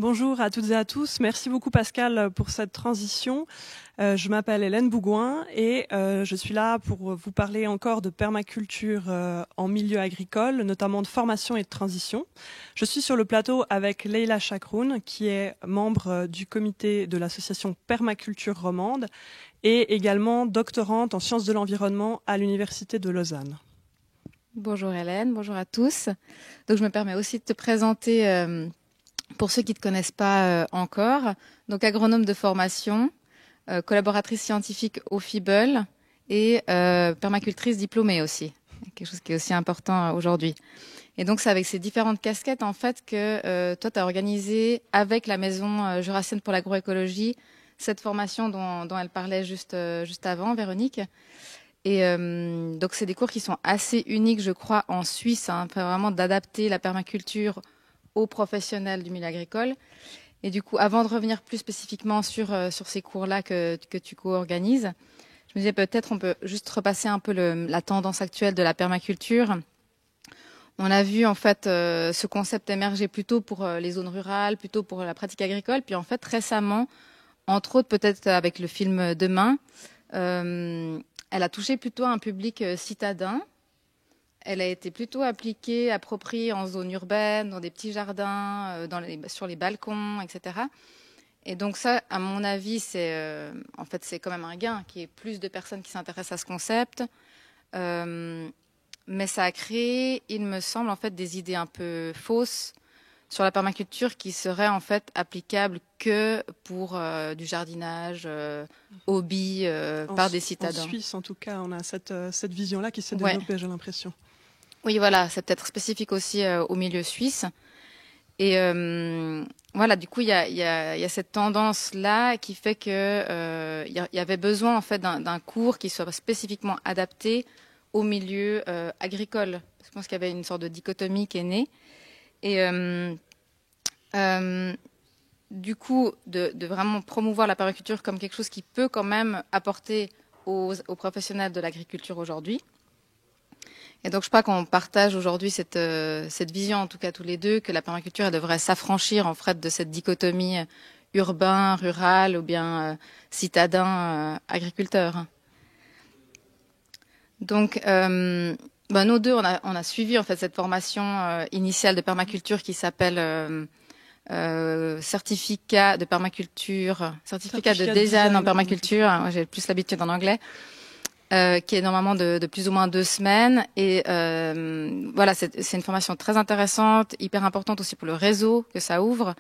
Bonjour à toutes et à tous. Merci beaucoup Pascal pour cette transition. Je m'appelle Hélène Bougouin et je suis là pour vous parler encore de permaculture en milieu agricole, notamment de formation et de transition. Je suis sur le plateau avec Leïla Chakroun, qui est membre du comité de l'association Permaculture Romande et également doctorante en sciences de l'environnement à l'Université de Lausanne. Bonjour Hélène, bonjour à tous. Donc je me permets aussi de te présenter pour ceux qui ne te connaissent pas encore. Donc agronome de formation, collaboratrice scientifique au FIBEL et permacultrice diplômée aussi, quelque chose qui est aussi important aujourd'hui. Et donc c'est avec ces différentes casquettes en fait que toi tu as organisé avec la Maison Jurassienne pour l'agroécologie cette formation dont elle parlait juste avant, Véronique. Et donc c'est des cours qui sont assez uniques, je crois, en Suisse, hein, vraiment d'adapter la permaculture aux professionnels du milieu agricole. Et du coup, avant de revenir plus spécifiquement sur ces cours-là que tu co-organises, je me disais peut-être on peut juste repasser un peu la tendance actuelle de la permaculture. On a vu en fait ce concept émerger plutôt pour les zones rurales, plutôt pour la pratique agricole. Puis en fait récemment, entre autres peut-être avec le film Demain, elle a touché plutôt un public citadin. Elle a été plutôt appliquée, appropriée en zone urbaine, dans des petits jardins, sur les balcons, etc. Et donc ça, à mon avis, c'est quand même un gain, qu'il y ait plus de personnes qui s'intéressent à ce concept. Mais ça a créé, il me semble, en fait, des idées un peu fausses sur la permaculture qui seraient en fait applicables que pour du jardinage, hobby, par des citadins. En Suisse, en tout cas, on a cette vision-là qui s'est développée, j'ai l'impression. Oui, voilà, c'est peut-être spécifique aussi au milieu suisse. Et voilà, du coup, il y a cette tendance-là qui fait que y avait besoin en fait d'un cours qui soit spécifiquement adapté au milieu agricole. Je pense qu'il y avait une sorte de dichotomie qui est née. Et du coup, de vraiment promouvoir la permaculture comme quelque chose qui peut quand même apporter aux professionnels de l'agriculture aujourd'hui. Et donc, je crois qu'on partage aujourd'hui cette vision, en tout cas tous les deux, que la permaculture elle devrait s'affranchir en fait de cette dichotomie urbain, rural ou bien citadin, agriculteur. Donc, nous deux, on a suivi en fait cette formation initiale de permaculture qui s'appelle certificat de permaculture, certificat de design en permaculture. Moi, j'ai plus l'habitude en anglais. Qui est normalement de plus ou moins 2 semaines. Et voilà, c'est une formation très intéressante, hyper importante aussi pour le réseau que ça ouvre.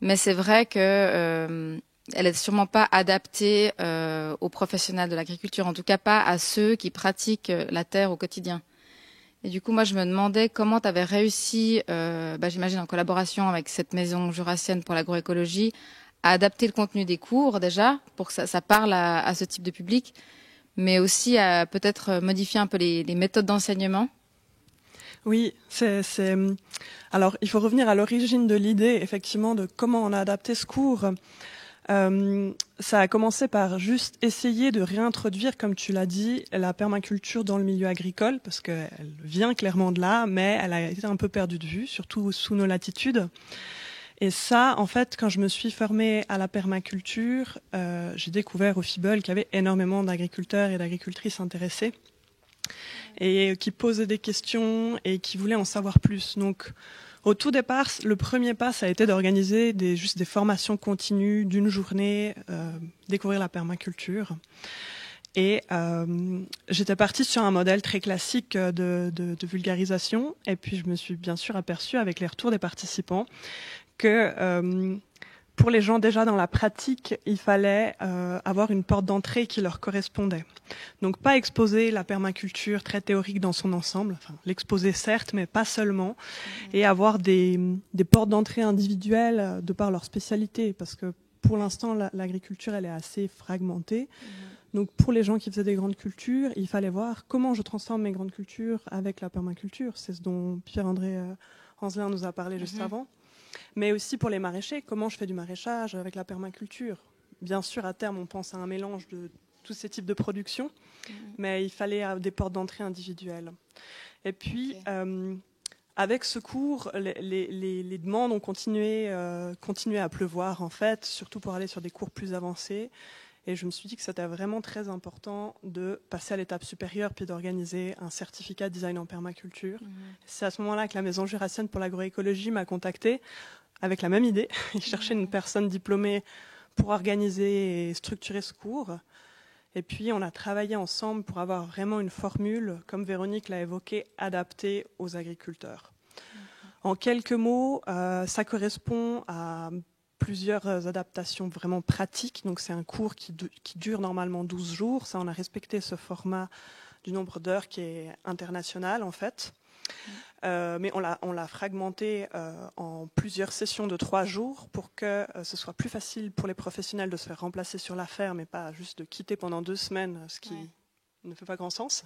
Mais c'est vrai que elle est sûrement pas adaptée aux professionnels de l'agriculture, en tout cas pas à ceux qui pratiquent la terre au quotidien. Et du coup, moi, je me demandais comment tu avais réussi, j'imagine en collaboration avec cette maison jurassienne pour l'agroécologie, à adapter le contenu des cours déjà, pour que ça parle à ce type de public, mais aussi à peut-être modifier un peu les méthodes d'enseignement. Oui, alors il faut revenir à l'origine de l'idée, effectivement, de comment on a adapté ce cours. Ça a commencé par juste essayer de réintroduire, comme tu l'as dit, la permaculture dans le milieu agricole, parce qu'elle vient clairement de là, mais elle a été un peu perdue de vue, surtout sous nos latitudes. Et ça, en fait, quand je me suis formée à la permaculture, j'ai découvert au FIBEL qu'il y avait énormément d'agriculteurs et d'agricultrices intéressés et qui posaient des questions et qui voulaient en savoir plus. Donc, au tout départ, le premier pas, ça a été d'organiser juste des formations continues d'une journée, découvrir la permaculture. Et j'étais partie sur un modèle très classique de vulgarisation. Et puis, je me suis bien sûr aperçue avec les retours des participants que pour les gens déjà dans la pratique, il fallait avoir une porte d'entrée qui leur correspondait. Donc pas exposer la permaculture très théorique dans son ensemble, enfin l'exposer certes, mais pas seulement, et avoir des portes d'entrée individuelles de par leur spécialité, parce que pour l'instant l'agriculture elle est assez fragmentée. Donc pour les gens qui faisaient des grandes cultures, il fallait voir comment je transforme mes grandes cultures avec la permaculture. C'est ce dont Pierre-André Hanselin nous a parlé juste avant. Mais aussi pour les maraîchers, comment je fais du maraîchage avec la permaculture. Bien sûr, à terme, on pense à un mélange de tous ces types de production, mais il fallait des portes d'entrée individuelles. Et puis, avec ce cours, les demandes ont continué à pleuvoir en fait, surtout pour aller sur des cours plus avancés. Et je me suis dit que c'était vraiment très important de passer à l'étape supérieure puis d'organiser un certificat de design en permaculture. C'est à ce moment-là que la Maison Jurassienne pour l'agroécologie m'a contactée avec la même idée. Ils cherchaient une personne diplômée pour organiser et structurer ce cours. Et puis, on a travaillé ensemble pour avoir vraiment une formule, comme Véronique l'a évoqué, adaptée aux agriculteurs. En quelques mots, ça correspond à plusieurs adaptations vraiment pratiques. Donc, c'est un cours qui dure normalement 12 jours. Ça, on a respecté ce format du nombre d'heures qui est international, en fait. Mais on l'a fragmenté en plusieurs sessions de 3 jours pour que ce soit plus facile pour les professionnels de se faire remplacer sur la ferme et pas juste de quitter pendant 2 semaines, ce qui ne fait pas grand sens.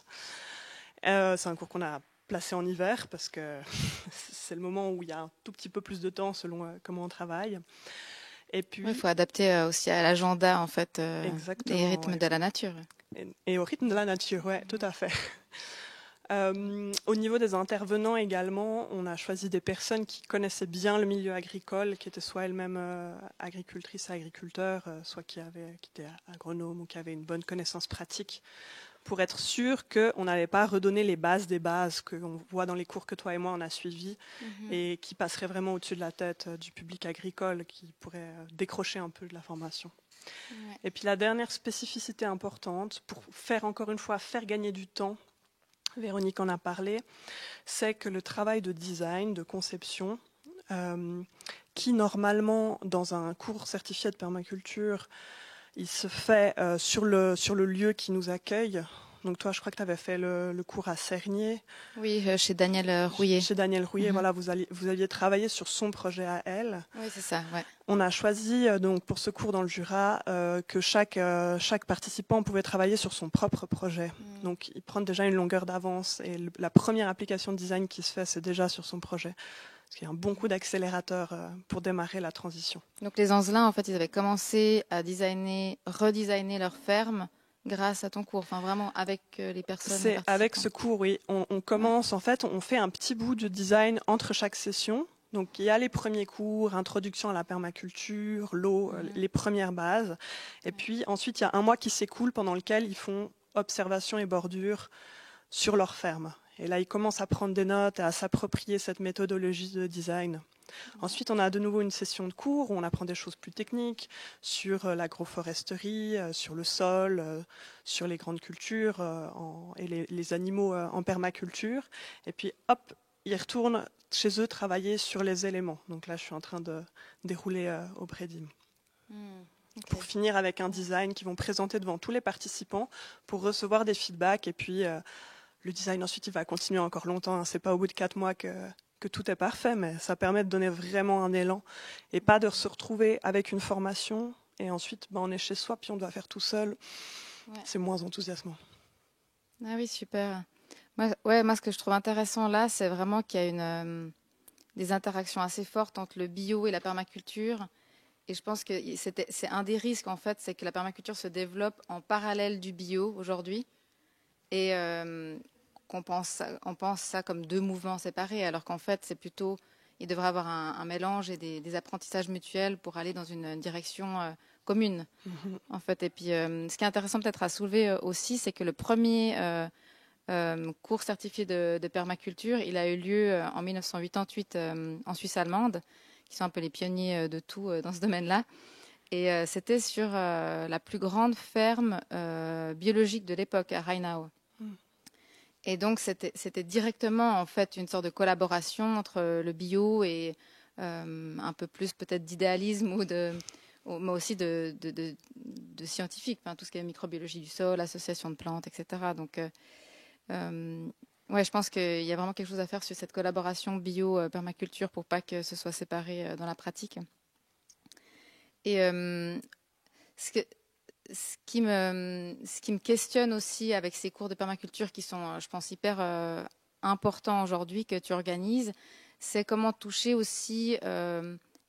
C'est un cours qu'on a placé en hiver parce que c'est le moment où il y a un tout petit peu plus de temps selon comment on travaille. Et puis, il faut adapter aussi à l'agenda en fait, les rythmes de la nature. Et au rythme de la nature, ouais, tout à fait. Au niveau des intervenants également, on a choisi des personnes qui connaissaient bien le milieu agricole, qui étaient soit elles-mêmes agricultrices et agriculteurs, soit qui étaient agronomes ou qui avaient une bonne connaissance pratique, pour être sûr qu'on n'allait pas redonner les bases des bases qu'on voit dans les cours que toi et moi on a suivis et qui passeraient vraiment au-dessus de la tête du public agricole qui pourrait décrocher un peu de la formation. Ouais. Et puis la dernière spécificité importante, pour encore une fois faire gagner du temps, Véronique en a parlé, c'est que le travail de design, de conception, qui normalement dans un cours certifié de permaculture, il se fait sur le lieu qui nous accueille. Donc toi, je crois que tu avais fait le cours à Cernier. Oui, chez Daniel Rouillet. Chez Daniel Rouillet, voilà, vous aviez travaillé sur son projet à elle. Oui, c'est ça, ouais. On a choisi donc pour ce cours dans le Jura que chaque participant pouvait travailler sur son propre projet. Donc ils prennent déjà une longueur d'avance et la première application de design qui se fait, c'est déjà sur son projet. Parce qu'il y a un bon coup d'accélérateur pour démarrer la transition. Donc les Anzelins, en fait, ils avaient commencé à redesigner leur ferme grâce à ton cours, enfin vraiment avec les personnes. C'est avec ce cours, oui. On commence, en fait, on fait un petit bout de design entre chaque session. Donc il y a les premiers cours, introduction à la permaculture, l'eau, les premières bases. Et puis ensuite, il y a un mois qui s'écoule pendant lequel ils font observation et bordure sur leur ferme. Et là, ils commencent à prendre des notes et à s'approprier cette méthodologie de design. Ensuite, on a de nouveau une session de cours où on apprend des choses plus techniques sur l'agroforesterie, sur le sol, sur les grandes cultures et les animaux en permaculture. Et puis, hop, ils retournent chez eux travailler sur les éléments. Donc là, je suis en train de dérouler au Prédim. Okay. Pour finir avec un design qu'ils vont présenter devant tous les participants pour recevoir des feedbacks. Et puis, le design, ensuite, il va continuer encore longtemps. Hein. C'est pas au bout de 4 mois que tout est parfait, mais ça permet de donner vraiment un élan et pas de se retrouver avec une formation et ensuite on est chez soi puis on doit faire tout seul. Ouais. C'est moins enthousiasmant. Ah oui, super. Moi, ce que je trouve intéressant là, c'est vraiment qu'il y a des interactions assez fortes entre le bio et la permaculture. Et je pense que c'est un des risques, en fait, c'est que la permaculture se développe en parallèle du bio aujourd'hui. Et on pense ça comme 2 mouvements séparés, alors qu'en fait, c'est plutôt, il devrait avoir un mélange et des apprentissages mutuels pour aller dans une direction commune, en fait. Et puis, ce qui est intéressant peut-être à soulever aussi, c'est que le premier cours certifié de permaculture, il a eu lieu en 1988 en Suisse allemande, qui sont un peu les pionniers de tout dans ce domaine-là. Et c'était sur la plus grande ferme biologique de l'époque, à Rheinau. Et donc, c'était directement, en fait, une sorte de collaboration entre le bio et un peu plus peut-être d'idéalisme mais aussi de scientifique, enfin, tout ce qui est microbiologie du sol, association de plantes, etc. Donc, je pense qu'il y a vraiment quelque chose à faire sur cette collaboration bio-permaculture pour pas que ce soit séparé dans la pratique. Et ce qui me questionne aussi avec ces cours de permaculture qui sont, je pense, hyper importants aujourd'hui que tu organises, c'est comment toucher aussi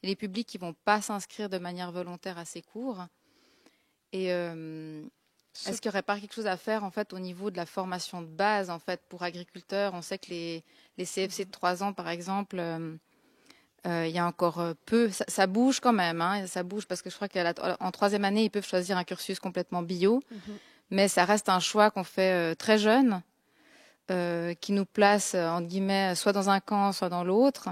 les publics qui ne vont pas s'inscrire de manière volontaire à ces cours. Et Est-ce qu'il n'y aurait pas quelque chose à faire en fait au niveau de la formation de base en fait pour agriculteurs? On sait que les CFC de 3 ans par exemple, il y a encore peu, ça bouge quand même, hein, ça bouge parce que je crois qu'en troisième année ils peuvent choisir un cursus complètement bio, mais ça reste un choix qu'on fait très jeune, qui nous place entre guillemets soit dans un camp, soit dans l'autre.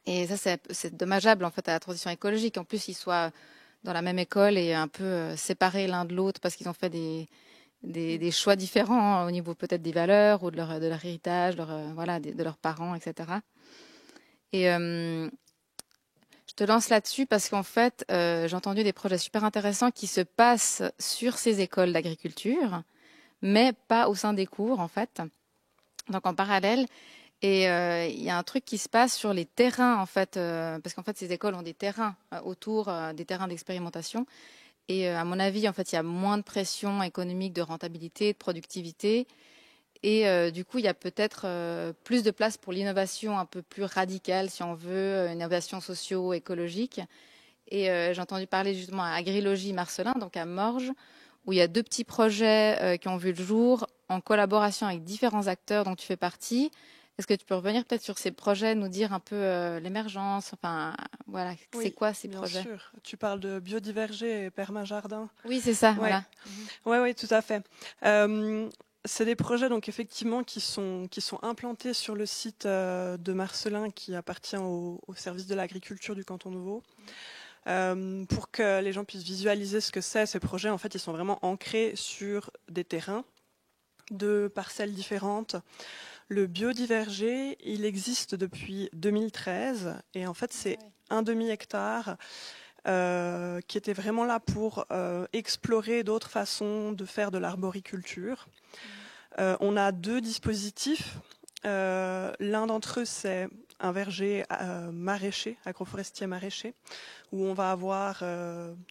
Et ça c'est dommageable en fait à la transition écologique. En plus ils soient dans la même école et un peu séparés l'un de l'autre parce qu'ils ont fait des choix différents hein, au niveau peut-être des valeurs ou de leur héritage, voilà, de leurs parents, etc. Et je te lance là-dessus parce qu'en fait, j'ai entendu des projets super intéressants qui se passent sur ces écoles d'agriculture, mais pas au sein des cours, en fait. Donc en parallèle. Et il y a un truc qui se passe sur les terrains, en fait, parce qu'en fait, ces écoles ont des terrains autour, des terrains d'expérimentation. Et à mon avis, en fait, il y a moins de pression économique, de rentabilité, de productivité. Et du coup, il y a peut-être plus de place pour l'innovation un peu plus radicale, si on veut, innovation socio-écologique. Et j'ai entendu parler justement à Agrilogie Marcelin, donc à Morges, où il y a 2 petits projets qui ont vu le jour en collaboration avec différents acteurs dont tu fais partie. Est-ce que tu peux revenir peut-être sur ces projets, nous dire un peu l'émergence, enfin voilà, c'est quoi ces projets? Bien sûr. Tu parles de Biodiverger et Permajardin. Oui, c'est ça, Ouais. voilà. Oui, tout à fait. C'est des projets donc effectivement qui sont implantés sur le site de Marcelin qui appartient au service de l'agriculture du canton de Vaud. Pour que les gens puissent visualiser ce que c'est, ces projets, en fait, ils sont vraiment ancrés sur des terrains de parcelles différentes. Le Biodiverger, il existe depuis 2013 et en fait, c'est un demi-hectare qui était vraiment là pour explorer d'autres façons de faire de l'arboriculture. On a 2 dispositifs. L'un d'entre eux, c'est un verger maraîcher, agroforestier maraîcher, où on va avoir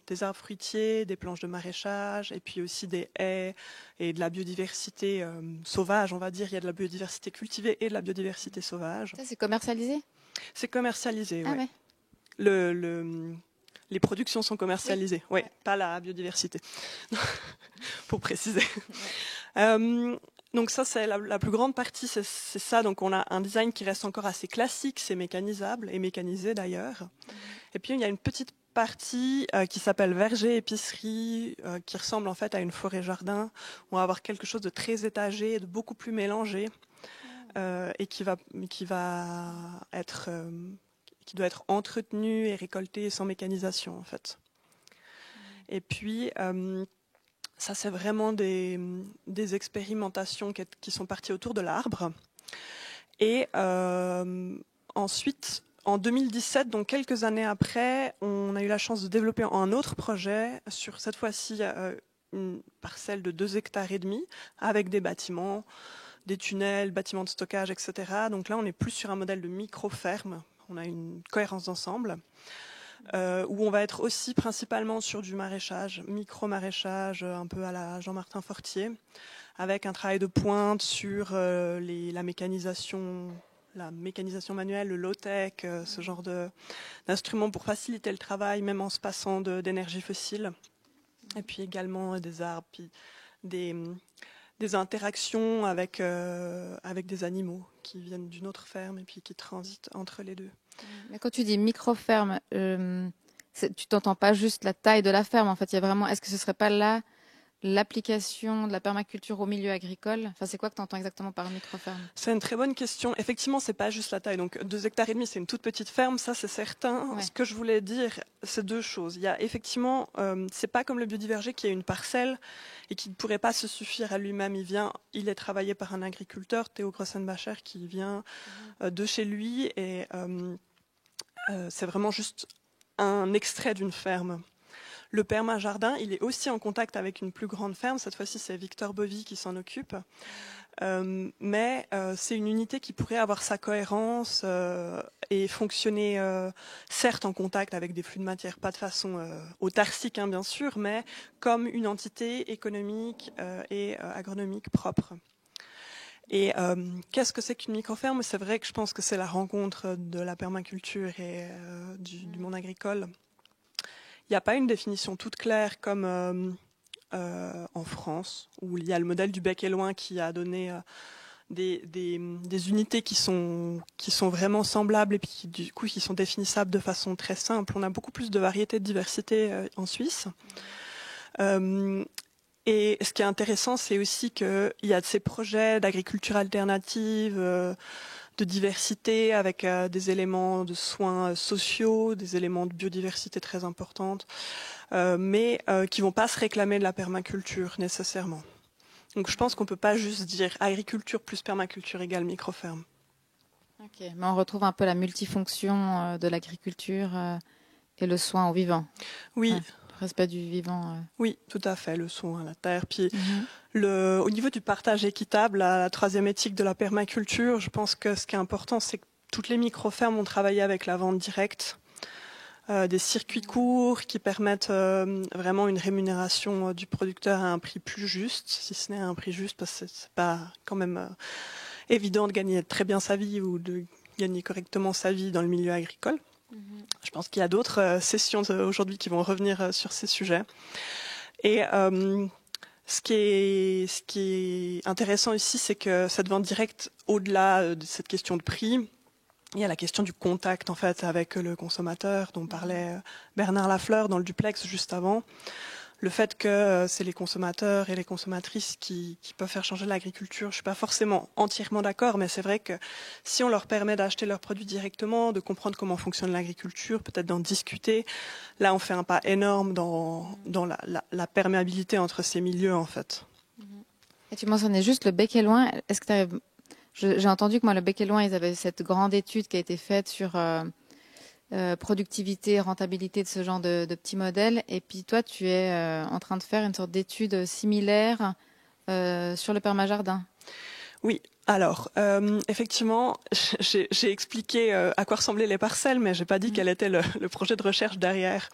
des arbres fruitiers, des planches de maraîchage, et puis aussi des haies et de la biodiversité sauvage, on va dire. Il y a de la biodiversité cultivée et de la biodiversité sauvage. Ça, c'est commercialisé? C'est commercialisé, oui. Les productions sont commercialisées, oui, pas la biodiversité, pour préciser. Donc ça, c'est la plus grande partie, c'est ça. Donc on a un design qui reste encore assez classique, c'est mécanisable et mécanisé d'ailleurs. Et puis il y a une petite partie qui s'appelle verger épicerie, qui ressemble en fait à une forêt jardin. On va avoir quelque chose de très étagé, de beaucoup plus mélangé, et qui doit être entretenu et récolté sans mécanisation en fait. Et puis ça, c'est vraiment des expérimentations qui sont parties autour de l'arbre. Et ensuite, en 2017, donc quelques années après, on a eu la chance de développer un autre projet sur cette fois-ci une parcelle de 2,5 hectares avec des bâtiments, des tunnels, bâtiments de stockage, etc. Donc là, on est plus sur un modèle de micro-ferme. On a une cohérence d'ensemble. Où on va être aussi principalement sur du maraîchage, micro-maraîchage, un peu à la Jean-Martin Fortier, avec un travail de pointe sur la mécanisation manuelle, le low-tech, ce genre d'instruments pour faciliter le travail, même en se passant d'énergie fossile. Et puis également des arbres, puis des interactions avec des animaux qui viennent d'une autre ferme et puis qui transitent entre les deux. Mais quand tu dis micro-ferme, tu t'entends pas juste la taille de la ferme. En fait, il y a vraiment. Est-ce que ce serait pas là l'application de la permaculture au milieu agricole? Enfin, c'est quoi que tu entends exactement par micro-ferme? C'est une très bonne question. Effectivement, c'est pas juste la taille. Donc, 2,5 hectares, c'est une toute petite ferme, ça c'est certain. Ouais. Ce que je voulais dire, c'est 2 choses. Il y a effectivement, c'est pas comme le biodiverger qui a une parcelle et qui ne pourrait pas se suffire à lui-même. Il est travaillé par un agriculteur, Théo Grossenbacher, qui vient de chez lui et c'est vraiment juste un extrait d'une ferme. Le permajardin, il est aussi en contact avec une plus grande ferme. Cette fois-ci, c'est Victor Bovy qui s'en occupe. Mais c'est une unité qui pourrait avoir sa cohérence et fonctionner, certes en contact avec des flux de matière, pas de façon autarcique, hein, bien sûr, mais comme une entité économique et agronomique propre. Et qu'est-ce que c'est qu'une microferme? C'est vrai que je pense que c'est la rencontre de la permaculture et du monde agricole. Il n'y a pas une définition toute claire comme en France, où il y a le modèle du bec et loin qui a donné des unités qui sont vraiment semblables et puis du coup qui sont définissables de façon très simple. On a beaucoup plus de variété, de diversité en Suisse. Et ce qui est intéressant, c'est aussi qu'il y a de ces projets d'agriculture alternative, de diversité avec des éléments de soins sociaux, des éléments de biodiversité très importantes, mais qui vont pas se réclamer de la permaculture nécessairement. Donc je pense qu'on peut pas juste dire agriculture plus permaculture égale microferme. Ok, mais on retrouve un peu la multifonction de l'agriculture et le soin au vivant. Oui. Ouais, le respect du vivant. Oui, tout à fait, le soin à la terre. Puis au niveau du partage équitable, la troisième éthique de la permaculture, je pense que ce qui est important, c'est que toutes les microfermes ont travaillé avec la vente directe. Des circuits courts qui permettent vraiment une rémunération du producteur à un prix plus juste, si ce n'est à un prix juste, parce que c'est pas quand même évident de gagner très bien sa vie ou de gagner correctement sa vie dans le milieu agricole. Je pense qu'il y a d'autres sessions aujourd'hui qui vont revenir sur ces sujets. Et ce qui est intéressant ici, c'est que cette vente directe, au-delà de cette question de prix, il y a la question du contact en fait avec le consommateur dont parlait Bernard Lafleur dans le duplex juste avant. Le fait que c'est les consommateurs et les consommatrices qui peuvent faire changer l'agriculture, je suis pas forcément entièrement d'accord, mais c'est vrai que si on leur permet d'acheter leurs produits directement, de comprendre comment fonctionne l'agriculture, peut-être d'en discuter, là on fait un pas énorme dans la perméabilité entre ces milieux en fait. Et tu mentionnais juste le bec et loin. Est-ce que j'ai entendu que moi, le bec et loin, ils avaient cette grande étude qui a été faite sur productivité, rentabilité de ce genre de petits modèles. Et puis toi, tu es en train de faire une sorte d'étude similaire sur le permajardin. Oui, alors effectivement, j'ai expliqué à quoi ressemblaient les parcelles, mais j'ai pas dit quel était le projet de recherche derrière.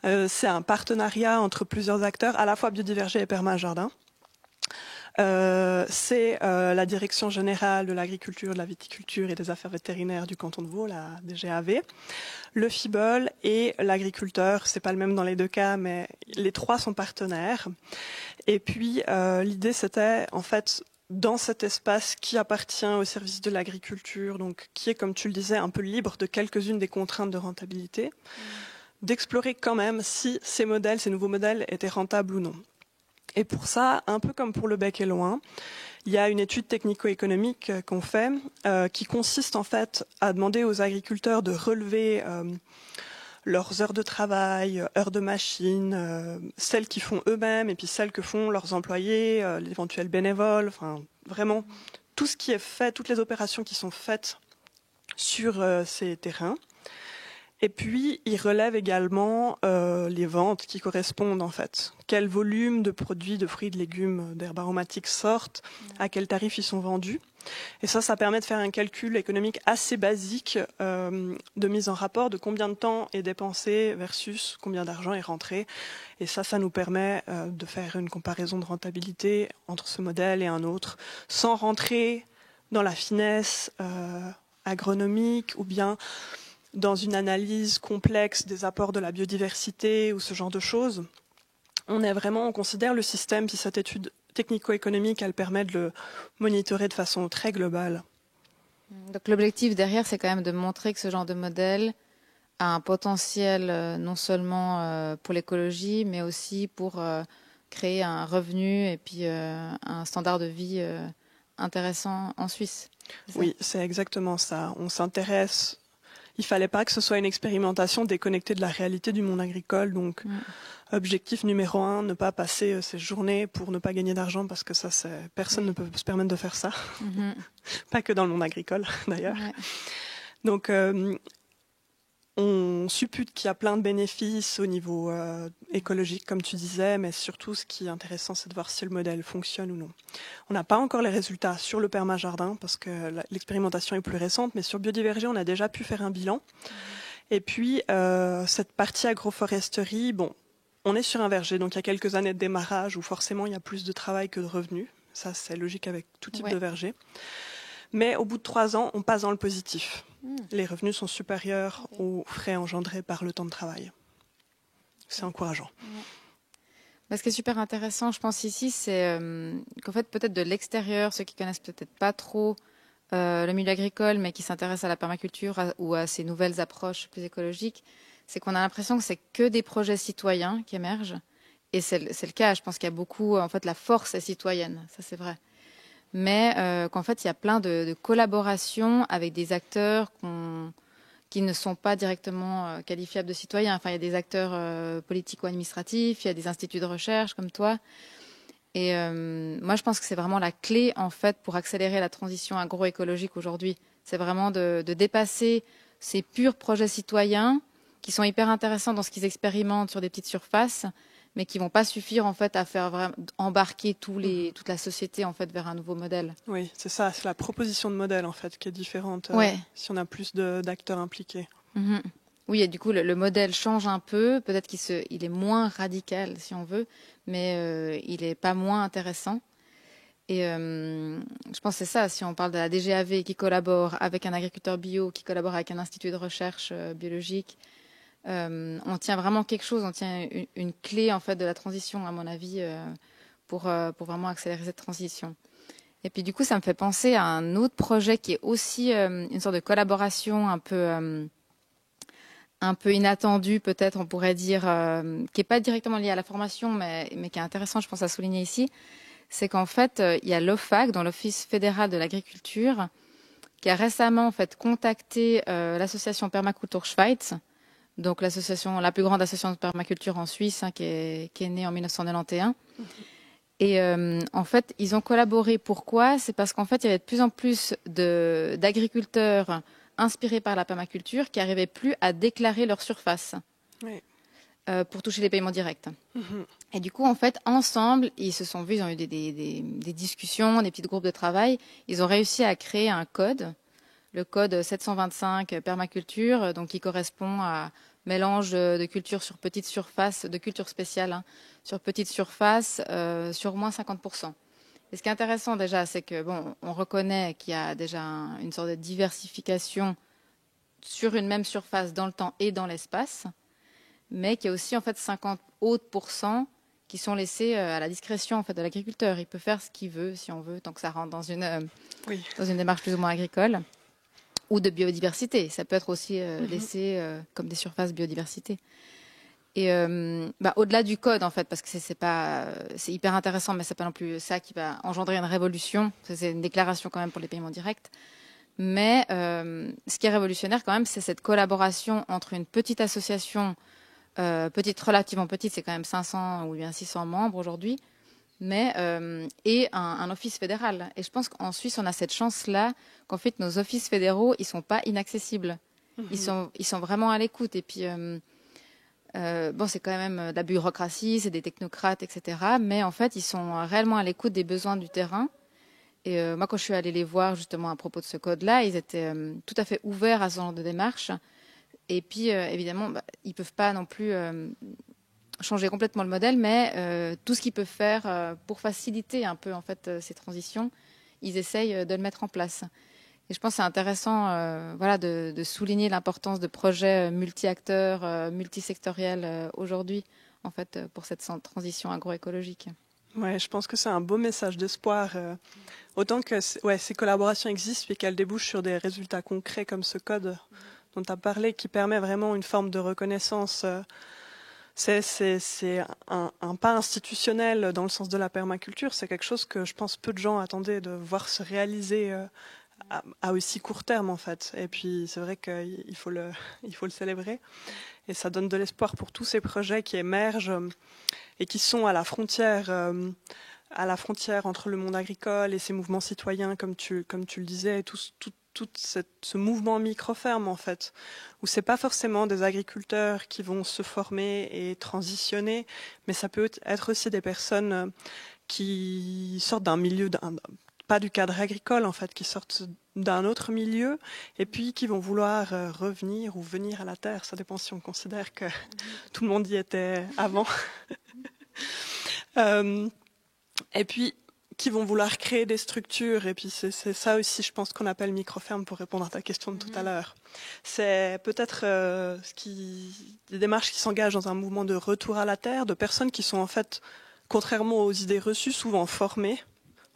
C'est un partenariat entre plusieurs acteurs, à la fois Biodiverger et Permajardin. C'est la Direction générale de l'agriculture, de la viticulture et des affaires vétérinaires du canton de Vaud, la DGAV, le FIBOL et l'agriculteur. C'est pas le même dans les deux cas, mais les trois sont partenaires. Et puis l'idée c'était en fait dans cet espace qui appartient au service de l'agriculture, donc qui est, comme tu le disais, un peu libre de quelques-unes des contraintes de rentabilité, d'explorer quand même si ces modèles, ces nouveaux modèles étaient rentables ou non. Et pour ça, un peu comme pour le bec et loin, il y a une étude technico-économique qu'on fait qui consiste en fait à demander aux agriculteurs de relever leurs heures de travail, heures de machine, celles qu'ils font eux-mêmes et puis celles que font leurs employés, l'éventuel bénévole, enfin vraiment tout ce qui est fait, toutes les opérations qui sont faites sur ces terrains. Et puis, il relève également les ventes qui correspondent en fait. Quel volume de produits, de fruits, de légumes, d'herbes aromatiques sortent, à quel tarif ils sont vendus. Et ça permet de faire un calcul économique assez basique de mise en rapport de combien de temps est dépensé versus combien d'argent est rentré. Et ça nous permet de faire une comparaison de rentabilité entre ce modèle et un autre, sans rentrer dans la finesse agronomique ou bien dans une analyse complexe des apports de la biodiversité ou ce genre de choses. On considère le système, puis cette étude technico-économique, elle permet de le monitorer de façon très globale. Donc l'objectif derrière, c'est quand même de montrer que ce genre de modèle a un potentiel non seulement pour l'écologie, mais aussi pour créer un revenu et puis un standard de vie intéressant en Suisse. Oui, c'est exactement ça. On s'intéresse. Il fallait pas que ce soit une expérimentation déconnectée de la réalité du monde agricole. Donc, objectif numéro 1, ne pas passer ses journées pour ne pas gagner d'argent parce que personne ne peut se permettre de faire ça. Pas que dans le monde agricole, d'ailleurs. Ouais. Donc, on suppute qu'il y a plein de bénéfices au niveau écologique, comme tu disais, mais surtout, ce qui est intéressant, c'est de voir si le modèle fonctionne ou non. On n'a pas encore les résultats sur le permajardin, parce que l'expérimentation est plus récente, mais sur Biodiverger, on a déjà pu faire un bilan. Et puis, cette partie agroforesterie, bon, on est sur un verger, donc il y a quelques années de démarrage où forcément, il y a plus de travail que de revenus. Ça, c'est logique avec tout type de verger. Mais au bout de 3 ans, on passe dans le positif. Les revenus sont supérieurs aux frais engendrés par le temps de travail. C'est encourageant. Ce qui est super intéressant, je pense ici, c'est qu'en fait, peut-être de l'extérieur, ceux qui connaissent peut-être pas trop le milieu agricole, mais qui s'intéressent à la permaculture ou à ces nouvelles approches plus écologiques, c'est qu'on a l'impression que c'est que des projets citoyens qui émergent. Et c'est le cas. Je pense qu'il y a beaucoup, en fait, la force est citoyenne, ça c'est vrai. Mais qu'en fait, il y a plein de collaborations avec des acteurs qui ne sont pas directement qualifiables de citoyens. Enfin, il y a des acteurs politiques ou administratifs, il y a des instituts de recherche comme toi. Et moi, je pense que c'est vraiment la clé, en fait, pour accélérer la transition agroécologique aujourd'hui. C'est vraiment de dépasser ces purs projets citoyens qui sont hyper intéressants dans ce qu'ils expérimentent sur des petites surfaces, mais qui vont pas suffire, en fait, à faire vraiment embarquer toute la société, en fait, vers un nouveau modèle. Oui, c'est ça. C'est la proposition de modèle, en fait, qui est différente Ouais. si on a plus d'acteurs impliqués. Mm-hmm. Oui, et du coup, le modèle change un peu. Peut-être il est moins radical, si on veut, mais il n'est pas moins intéressant. Et je pense que c'est ça, si on parle de la DGAV qui collabore avec un agriculteur bio, qui collabore avec un institut de recherche biologique, on tient vraiment quelque chose, on tient une clé en fait de la transition, à mon avis, pour vraiment accélérer cette transition. Et puis du coup, ça me fait penser à un autre projet qui est aussi une sorte de collaboration un peu inattendu, peut-être, on pourrait dire, qui n'est pas directement lié à la formation, mais qui est intéressant, je pense, à souligner ici, c'est qu'en fait, il y a l'OFAC, dans l'Office fédéral de l'agriculture, qui a récemment en fait contacté l'association Permaculture Schweiz, donc l'association, la plus grande association de permaculture en Suisse, qui est née en 1991. Et en fait, ils ont collaboré. Pourquoi? C'est parce qu'en fait, il y avait de plus en plus d'agriculteurs inspirés par la permaculture qui n'arrivaient plus à déclarer leur surface pour toucher les paiements directs. Et du coup, en fait, ensemble, ils se sont vus, ils ont eu des discussions, des petits groupes de travail. Ils ont réussi à créer un code, le code 725 permaculture, donc qui correspond à mélange de cultures sur petite surface, de cultures spéciales sur petite surface, sur moins 50%. Et ce qui est intéressant déjà, c'est que bon, on reconnaît qu'il y a déjà une sorte de diversification sur une même surface dans le temps et dans l'espace, mais qu'il y a aussi en fait 50 autres pourcents qui sont laissés à la discrétion en fait de l'agriculteur. Il peut faire ce qu'il veut, si on veut, tant que ça rentre dans une démarche plus ou moins agricole ou de biodiversité. Ça peut être aussi laissé comme des surfaces biodiversité. Et au-delà du code, en fait, parce que c'est hyper intéressant, mais c'est pas non plus ça qui va engendrer une révolution. C'est une déclaration quand même pour les paiements directs. Mais ce qui est révolutionnaire quand même, c'est cette collaboration entre une petite association, relativement petite, c'est quand même 500 ou bien 600 membres aujourd'hui, mais et un office fédéral. Et je pense qu'en Suisse, on a cette chance-là qu'en fait, nos offices fédéraux, ils sont pas inaccessibles. Ils sont vraiment à l'écoute. Et puis c'est quand même de la bureaucratie, c'est des technocrates, etc. Mais en fait, ils sont réellement à l'écoute des besoins du terrain. Et moi, quand je suis allée les voir justement à propos de ce code-là, ils étaient tout à fait ouverts à ce genre de démarche. Et puis, évidemment, ils peuvent pas non plus changer complètement le modèle, mais tout ce qu'ils peuvent faire pour faciliter un peu en fait ces transitions, ils essayent de le mettre en place. Et je pense que c'est intéressant de souligner l'importance de projets multi-acteurs, multisectoriels aujourd'hui, en fait, pour cette transition agroécologique. Ouais, je pense que c'est un beau message d'espoir. Autant que ces collaborations existent et qu'elles débouchent sur des résultats concrets comme ce code dont tu as parlé, qui permet vraiment une forme de reconnaissance. C'est un pas institutionnel dans le sens de la permaculture. C'est quelque chose que je pense peu de gens attendaient de voir se réaliser à aussi court terme en fait. Et puis c'est vrai qu'il faut le célébrer. Et ça donne de l'espoir pour tous ces projets qui émergent et qui sont à la frontière entre le monde agricole et ces mouvements citoyens, comme tu le disais, et tout ce mouvement micro-ferme en fait, où c'est pas forcément des agriculteurs qui vont se former et transitionner, mais ça peut être aussi des personnes qui sortent d'un milieu, pas du cadre agricole en fait, qui sortent d'un autre milieu et puis qui vont vouloir revenir ou venir à la terre. Ça dépend si on considère que tout le monde y était avant. Et puis qui vont vouloir créer des structures. Et puis c'est ça aussi, je pense, qu'on appelle micro-ferme, pour répondre à ta question de tout à l'heure. C'est peut-être des démarches qui s'engagent dans un mouvement de retour à la terre, de personnes qui sont en fait, contrairement aux idées reçues, souvent formées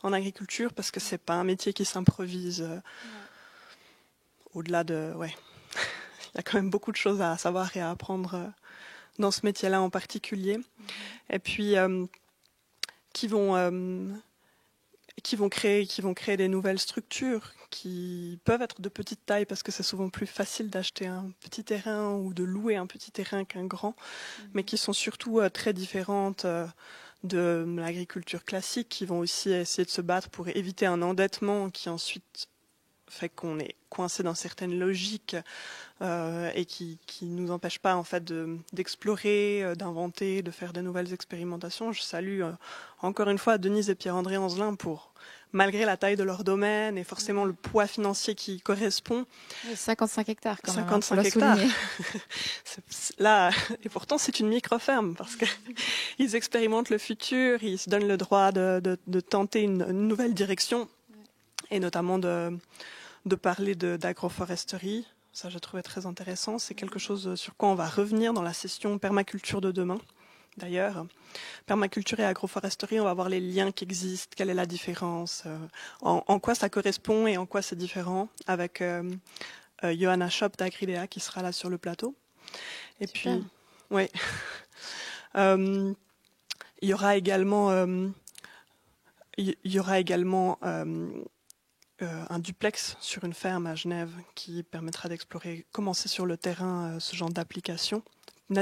en agriculture, parce que c'est pas un métier qui s'improvise au-delà de... Ouais. Il y a quand même beaucoup de choses à savoir et à apprendre dans ce métier-là en particulier. Et puis qui vont créer des nouvelles structures qui peuvent être de petite taille, parce que c'est souvent plus facile d'acheter un petit terrain ou de louer un petit terrain qu'un grand, mais qui sont surtout très différentes de l'agriculture classique, qui vont aussi essayer de se battre pour éviter un endettement qui ensuite fait qu'on est coincé dans certaines logiques et qui nous empêche pas en fait d'explorer, d'inventer, de faire de nouvelles expérimentations. Je salue encore une fois Denise et Pierre-André Anzelin pour, malgré la taille de leur domaine et forcément le poids financier qui correspond. 55 hectares quand même. 55 hectares. Là, et pourtant c'est une micro-ferme parce qu'ils expérimentent le futur, ils se donnent le droit de tenter une nouvelle direction et notamment de parler d'agroforesterie. Ça, je trouvais très intéressant. C'est quelque chose sur quoi on va revenir dans la session permaculture de demain. D'ailleurs, permaculture et agroforesterie, on va voir les liens qui existent, quelle est la différence, en quoi ça correspond et en quoi c'est différent, avec Johanna Schopp d'Agridea qui sera là sur le plateau. Et super. Puis, oui, il y aura également un duplex sur une ferme à Genève qui permettra d'explorer, commencer sur le terrain ce genre d'application.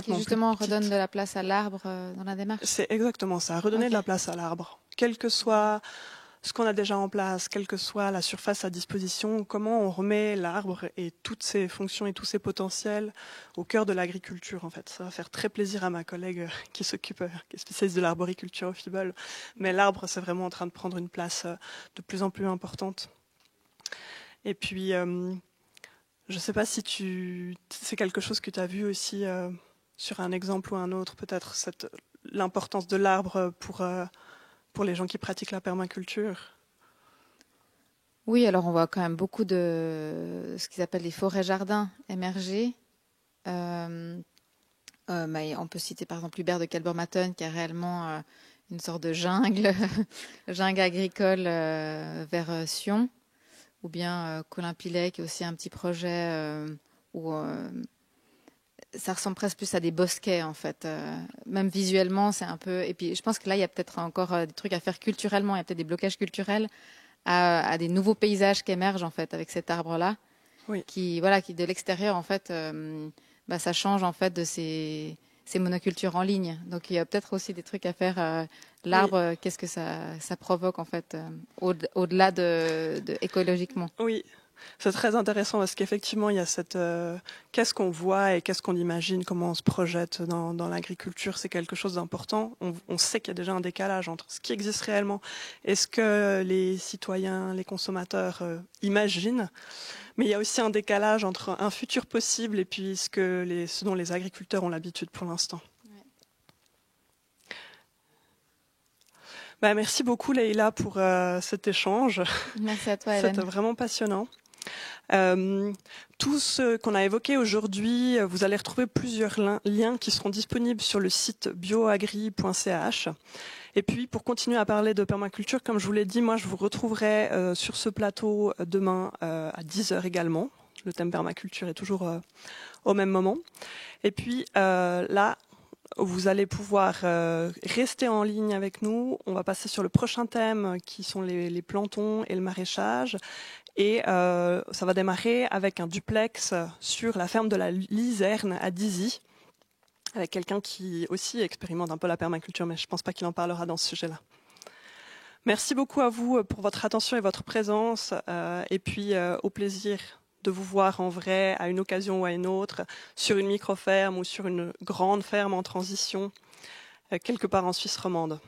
Qui justement redonne de la place à l'arbre dans la démarche. C'est exactement ça, redonner de la place à l'arbre. Quel que soit ce qu'on a déjà en place, quelle que soit la surface à disposition, comment on remet l'arbre et toutes ses fonctions et tous ses potentiels au cœur de l'agriculture en fait. Ça va faire très plaisir à ma collègue qui est spécialiste de l'arboriculture au FIBOL. Mais l'arbre, c'est vraiment en train de prendre une place de plus en plus importante. Et puis, je ne sais pas si c'est quelque chose que tu as vu aussi sur un exemple ou un autre, peut-être l'importance de l'arbre pour les gens qui pratiquent la permaculture. Oui, alors on voit quand même beaucoup de ce qu'ils appellent les forêts-jardins émerger. On peut citer par exemple Hubert de Kelbermatten qui a réellement une sorte de jungle, jungle agricole vers Sion. Ou bien Colin Pilet qui est aussi un petit projet où ça ressemble presque plus à des bosquets en fait. Même visuellement, c'est un peu... Et puis je pense que là, il y a peut-être encore des trucs à faire culturellement. Il y a peut-être des blocages culturels à des nouveaux paysages qui émergent en fait avec cet arbre-là. Oui. Qui de l'extérieur en fait, ça change en fait de ces monocultures en ligne. Donc il y a peut-être aussi des trucs à faire. L'arbre, oui. Qu'est-ce que ça provoque en fait au-delà de écologiquement. Oui, c'est très intéressant parce qu'effectivement il y a cette qu'est-ce qu'on voit et qu'est-ce qu'on imagine, comment on se projette dans l'agriculture, c'est quelque chose d'important. On sait qu'il y a déjà un décalage entre ce qui existe réellement et ce que les citoyens, les consommateurs imaginent. Mais il y a aussi un décalage entre un futur possible et puis ce dont les agriculteurs ont l'habitude pour l'instant. Ouais. Merci beaucoup Leïla pour cet échange. Merci à toi Hélène. C'était vraiment passionnant. Tout ce qu'on a évoqué aujourd'hui, vous allez retrouver plusieurs liens qui seront disponibles sur le site bioagri.ch. Et puis, pour continuer à parler de permaculture, comme je vous l'ai dit, moi, je vous retrouverai sur ce plateau demain à 10h également. Le thème permaculture est toujours au même moment. Et puis, là, vous allez pouvoir rester en ligne avec nous. On va passer sur le prochain thème, qui sont les plantons et le maraîchage. Et ça va démarrer avec un duplex sur la ferme de la Lizerne à Dizy, avec quelqu'un qui aussi expérimente un peu la permaculture, mais je ne pense pas qu'il en parlera dans ce sujet-là. Merci beaucoup à vous pour votre attention et votre présence, et puis au plaisir de vous voir en vrai à une occasion ou à une autre, sur une micro-ferme ou sur une grande ferme en transition, quelque part en Suisse romande.